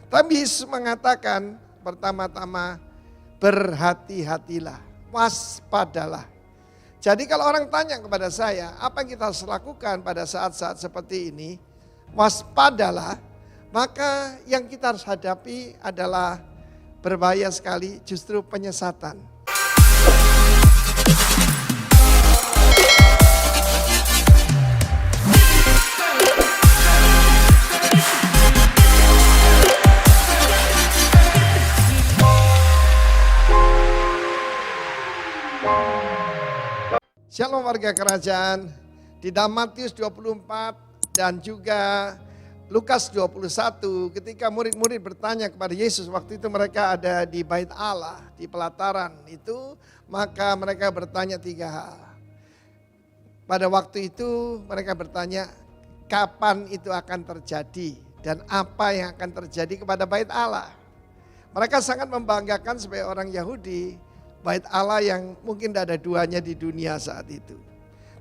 Tapi Yesus mengatakan pertama-tama berhati-hatilah, waspadalah. Jadi kalau orang tanya kepada saya, apa yang kita harus lakukan pada saat-saat seperti ini? Waspadalah, maka yang kita harus hadapi adalah berbahaya sekali justru penyesatan. Shalom warga kerajaan, di dalam Matius 24 dan juga Lukas 21 ketika murid-murid bertanya kepada Yesus, waktu itu mereka ada di Bait Allah, di pelataran itu, maka mereka bertanya 3 hal. Pada waktu itu mereka bertanya kapan itu akan terjadi dan apa yang akan terjadi kepada Bait Allah. Mereka sangat membanggakan sebagai orang Yahudi, Bait Allah yang mungkin tidak ada duanya di dunia saat itu.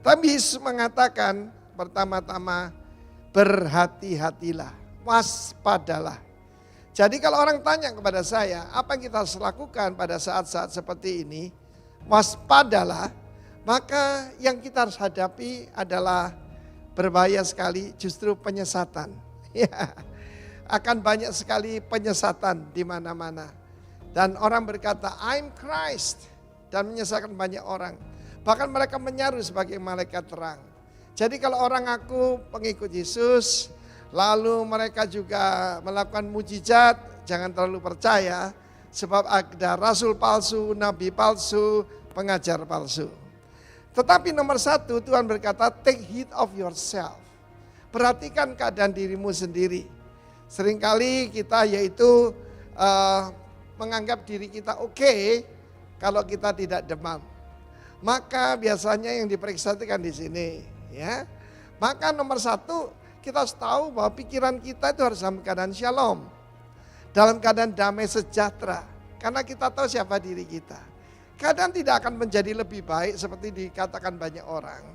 Tapi Yesus mengatakan pertama-tama berhati-hatilah, waspadalah. Jadi kalau orang tanya kepada saya, apa yang kita harus lakukan pada saat-saat seperti ini? Waspadalah, maka yang kita harus hadapi adalah berbahaya sekali justru penyesatan. Ya, akan banyak sekali penyesatan di mana-mana. Dan orang berkata, I'm Christ. Dan menyesatkan banyak orang. Bahkan mereka menyaru sebagai malaikat terang. Jadi kalau orang ngaku pengikut Yesus, lalu mereka juga melakukan mujizat, jangan terlalu percaya. Sebab ada rasul palsu, nabi palsu, pengajar palsu. Tetapi nomor 1 Tuhan berkata, take heed of yourself. Perhatikan keadaan dirimu sendiri. Seringkali kita yaitu menganggap diri kita oke kalau kita tidak demam. Maka biasanya yang diperiksa itu kan di sini, ya. Maka nomor 1 kita harus tahu bahwa pikiran kita itu harus dalam keadaan shalom, dalam keadaan damai sejahtera, karena kita tahu siapa diri kita. Keadaan tidak akan menjadi lebih baik seperti dikatakan banyak orang.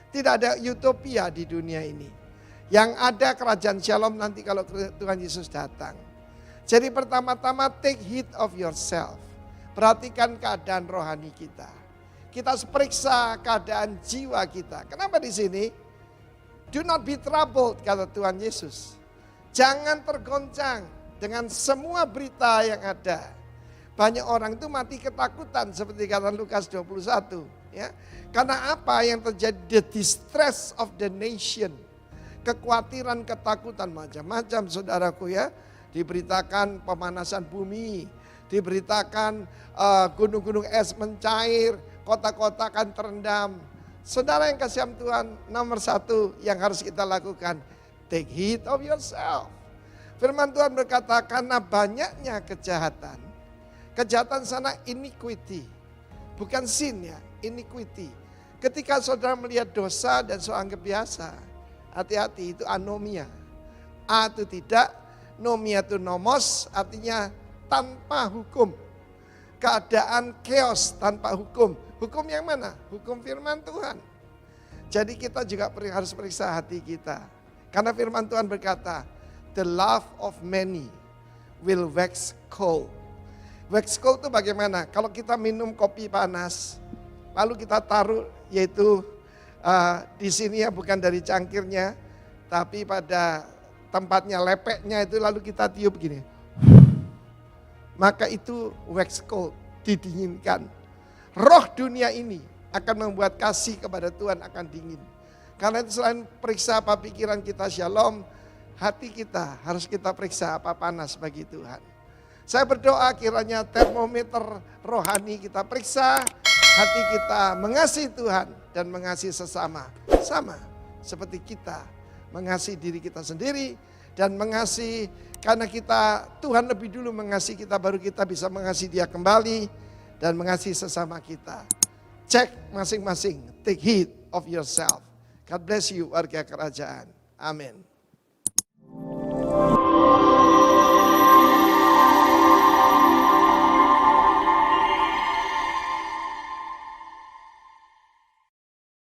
Tidak ada utopia di dunia ini. Yang ada kerajaan shalom nanti kalau Tuhan Yesus datang. Jadi pertama-tama take heed of yourself. Perhatikan keadaan rohani kita. Kita harus periksa keadaan jiwa kita. Kenapa di sini? Do not be troubled, kata Tuhan Yesus. Jangan tergoncang dengan semua berita yang ada. Banyak orang itu mati ketakutan seperti kata Lukas 21. Ya. Karena apa yang terjadi? The distress of the nation. Kekhawatiran, ketakutan macam-macam saudaraku ya. Diberitakan pemanasan bumi, diberitakan gunung-gunung es mencair, kota-kota akan terendam. Saudara yang kasih Tuhan, nomor 1 yang harus kita lakukan, take heed of yourself. Firman Tuhan berkata, karena banyaknya kejahatan. Kejahatan sana iniquity, bukan sin ya, iniquity. Ketika saudara melihat dosa dan saudara anggap biasa, hati-hati itu anomia. A itu tidak, nomia itu nomos, artinya tanpa hukum. Keadaan chaos tanpa hukum. Hukum yang mana? Hukum firman Tuhan. Jadi kita juga harus periksa hati kita. Karena firman Tuhan berkata, the love of many will wax cold. Wax cold itu bagaimana? Kalau kita minum kopi panas, lalu kita taruh yaitu di sini ya bukan dari cangkirnya, tapi pada tempatnya lepeknya itu lalu kita tiup gini. Maka itu wax cold, didinginkan. Roh dunia ini akan membuat kasih kepada Tuhan akan dingin. Karena itu selain periksa apa pikiran kita shalom, hati kita harus kita periksa apa panas bagi Tuhan. Saya berdoa kiranya termometer rohani kita periksa, hati kita mengasihi Tuhan dan mengasihi sesama. Sama seperti kita mengasihi diri kita sendiri dan mengasihi karena Tuhan lebih dulu mengasihi kita baru kita bisa mengasihi Dia kembali dan mengasihi sesama kita. Cek masing-masing, take heed of yourself. God bless you warga kerajaan. Amin.